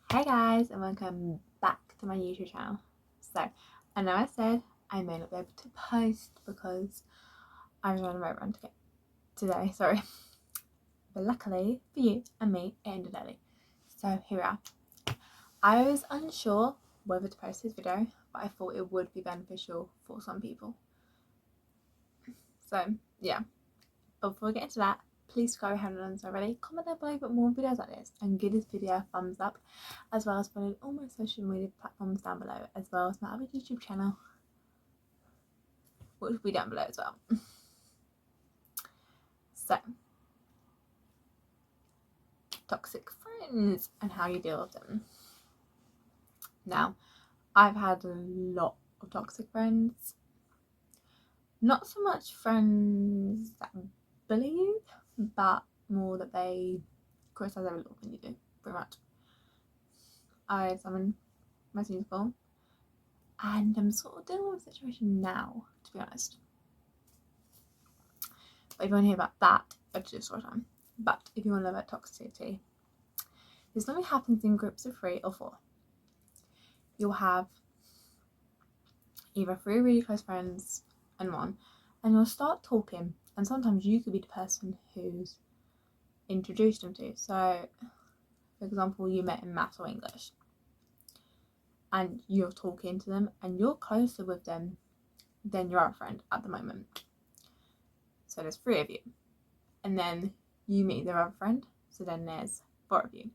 Hey guys, and welcome back to my YouTube channel. So, I know I said I may not be able to post because I was on a road run to get today, sorry. But luckily for you and me, it ended early. So here we are. I was unsure whether to post this video, but I thought it would be beneficial for some people. So yeah, but before we get into that, please subscribe if you haven't done so already, comment down below for more videos like this, and give this video a thumbs up, as well as follow all my social media platforms down below, as well as my other YouTube channel, which will be down below as well. So, toxic friends and how you deal with them. Now, I've had a lot of toxic friends. Not so much friends that bully you, but more that they criticize every little thing you do, pretty much. I had someone my senior school, and I'm sort of dealing with a situation now, to be honest. But if you want to hear about that, I'll do a story time. But if you want to know about toxicity, this normally happens in groups of 3 or 4. You'll have either 3 really close friends and 1, and you'll start talking, and sometimes you could be the person who's introduced them to. So, for example, you met in maths or English, and you're talking to them, and you're closer with them than your other friend at the moment. So there's 3 of you, and then you meet their other friend, so then there's 4 of you.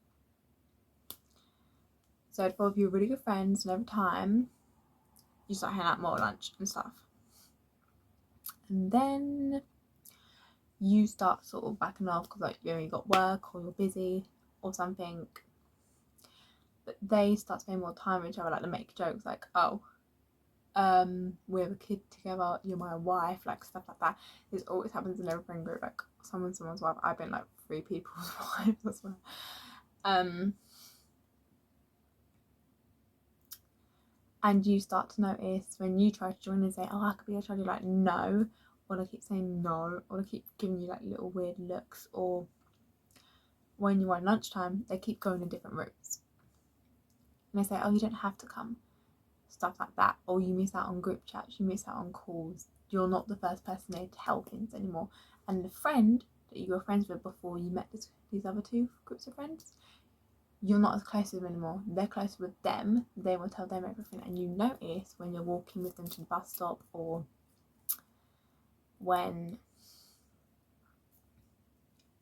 So 4 of you are really good friends, and over time you start hanging out more at lunch and stuff. And then you start sort of backing off because like you got work or you're busy or something. But they start spending more time with each other, like they make jokes like, oh, we have a kid together, you're my wife, like stuff like that. This always happens in every friend group, like someone's wife. I've been like 3 people's wives as well. And you start to notice when you try to join and say, oh, I could be your child, you're like, no, or they keep saying no, or they keep giving you like little weird looks, or when you're on lunchtime, they keep going in different routes. And they say, oh, you don't have to come, stuff like that, or you miss out on group chats, you miss out on calls, you're not the first person there to tell things anymore. And the friend that you were friends with before you met these other 2 groups of friends, you're not as close with them anymore. They're close with them, they will tell them everything. And you notice when you're walking with them to the bus stop, or when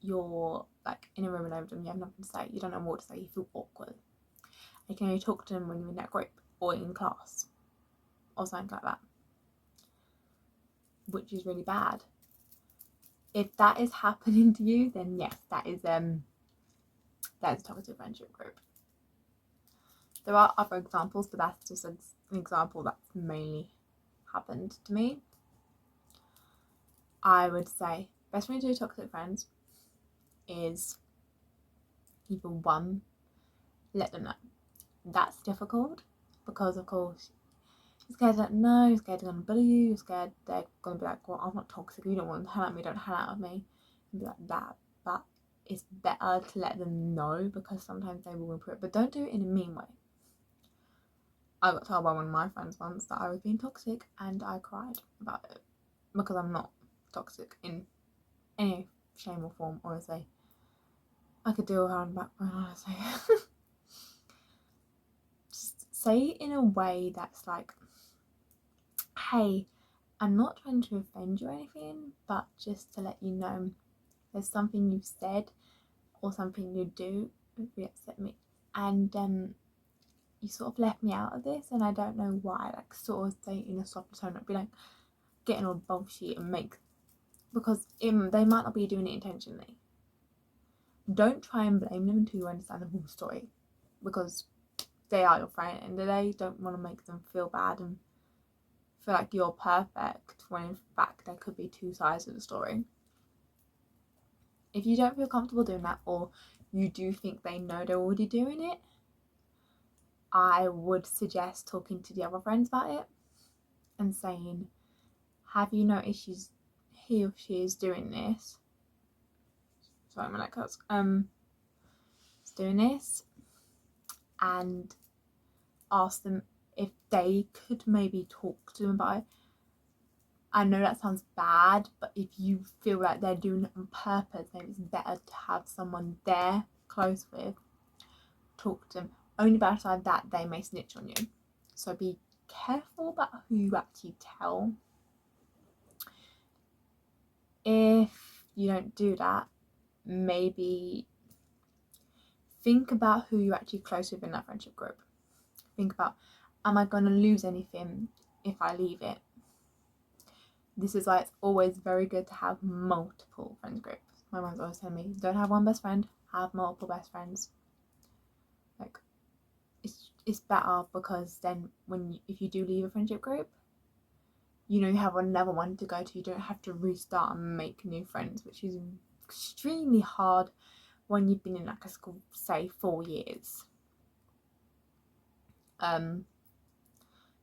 you're like in a room alone with them, you have nothing to say, you don't know what to say, you feel awkward. You can only talk to them when you're in that group or in class or something like that, which is really bad. If that is happening to you, then yes, that is a toxic friendship group. There are other examples, but that's just an example that's mainly happened to me. I would say best way to do toxic friends is either 1, let them know. That's difficult because of course you're scared to know, you're scared they're gonna bully you, you're scared they're gonna be like, well, I'm not toxic, you don't want to hang out with me, don't hang out with me, and be like that. But it's better to let them know because sometimes they will improve, but don't do it in a mean way. I got told by one of my friends once that I was being toxic, and I cried about it because I'm not toxic in any shape or form, honestly. I could do a round background, honestly. Just say it in a way that's like, hey, I'm not trying to offend you or anything, but just to let you know there's something you've said or something you do really upset me, and you sort of left me out of this and I don't know why. Like sort of say it in a softer tone, not be like getting all bullshit and make, because they might not be doing it intentionally. Don't try and blame them until you understand the whole story, because they are your friend and they don't want to make them feel bad and feel like you're perfect when in fact there could be 2 sides of the story. If you don't feel comfortable doing that, or you do think they know they're already doing it, I would suggest talking to the other friends about it and saying, have you noticed he or she is doing this? Sorry, my neck hurts. Is doing this, and ask them if they could maybe talk to them about it. I know that sounds bad, but if you feel like they're doing it on purpose, maybe it's better to have someone there close with talk to them. Only beside that they may snitch on you. So be careful about who you actually tell. If you don't do that, maybe think about who you're actually close with in that friendship group. Think about, am I going to lose anything if I leave it? This is why it's always very good to have multiple friends groups. My mom's always telling me, don't have one best friend, have multiple best friends. Like, it's better, because then if you do leave a friendship group, you know you have another one to go to. You don't have to restart and make new friends, which is extremely hard when you've been in like a school, say 4 years. But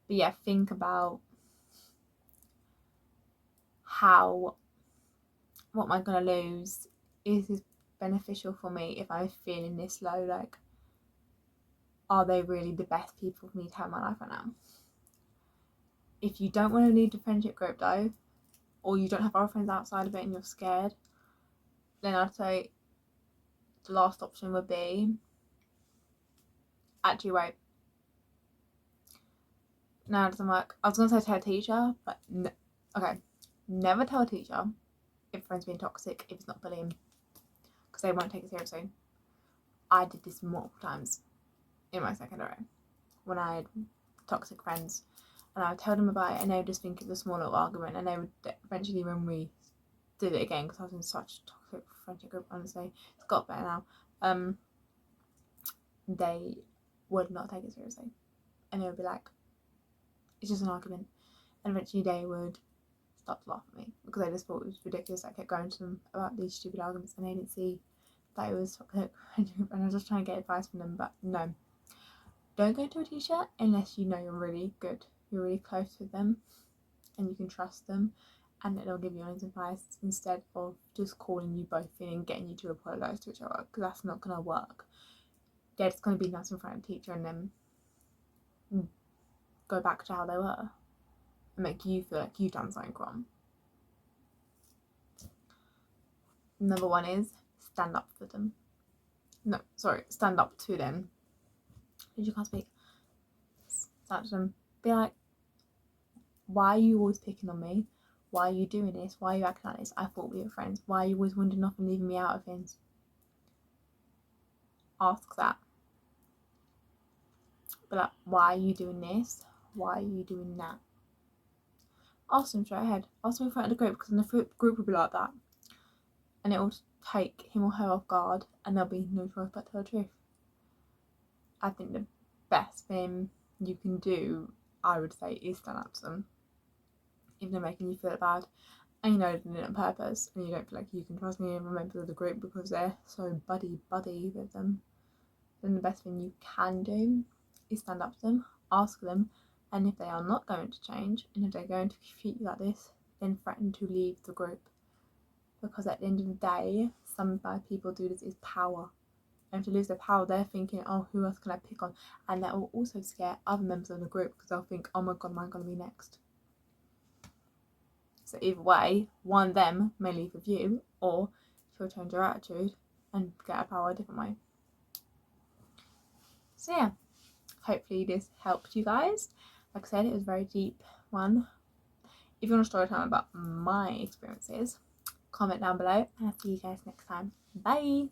yeah, think about what am I gonna lose? Is this beneficial for me if I'm feeling this low? Like, are they really the best people for me to have in my life right now? If you don't want to leave the friendship group though, or you don't have other friends outside of it and you're scared, then I'd say the last option would be, actually wait, no, it doesn't work. I was going to say tell a teacher, but no. Okay, never tell a teacher if a friend's being toxic, if it's not bullying, because they won't take it seriously. I did this multiple times in my secondary when I had toxic friends, and I would tell them about it and they would just think it was a small little argument, and they would eventually, when we did it again, because I was in such a toxic friendship group, honestly, it's got better now, they would not take it seriously, and they would be like, it's just an argument, and eventually they would start to laugh at me because they just thought it was ridiculous. I kept going to them about these stupid arguments and they didn't see that it was toxic, and I was just trying to get advice from them. But no, don't go to a teacher unless you know you're really good, you're really close with them and you can trust them, and that they'll give you honest advice instead of just calling you both in and getting you to apologise to each other, because that's not going to work. They're just going to be nice in front of the teacher and then go back to how they were and make you feel like you've done something wrong. Number one is stand up for them. No, sorry, stand up to them. You can't speak. Stand up to them. Be like, why are you always picking on me? Why are you doing this? Why are you acting like this? I thought we were friends. Why are you always wandering off and leaving me out of things? Ask that. Be like, why are you doing this? Why are you doing that? Ask them straight ahead. Ask them in front of the group, because then the group will be like that. And it will take him or her off guard and there'll be no choice but to tell the truth. I think the best thing you can do, I would say, is stand up to them. If they're making you feel bad and you know they're doing it on purpose and you don't feel like you can trust me and members of the group because they're so buddy with them, then the best thing you can do is stand up to them, ask them, and if they are not going to change and if they're going to treat you like this, then threaten to leave the group. Because at the end of the day, some bad people do this is power. And to lose their power, they're thinking, oh, who else can I pick on? And that will also scare other members of the group because they'll think, oh my god, am I going to be next? So either way, one of them may leave with you, or she'll change her attitude and get her power a different way. So yeah, hopefully this helped you guys. Like I said, it was a very deep one. If you want a story time about my experiences, comment down below and I'll see you guys next time. Bye!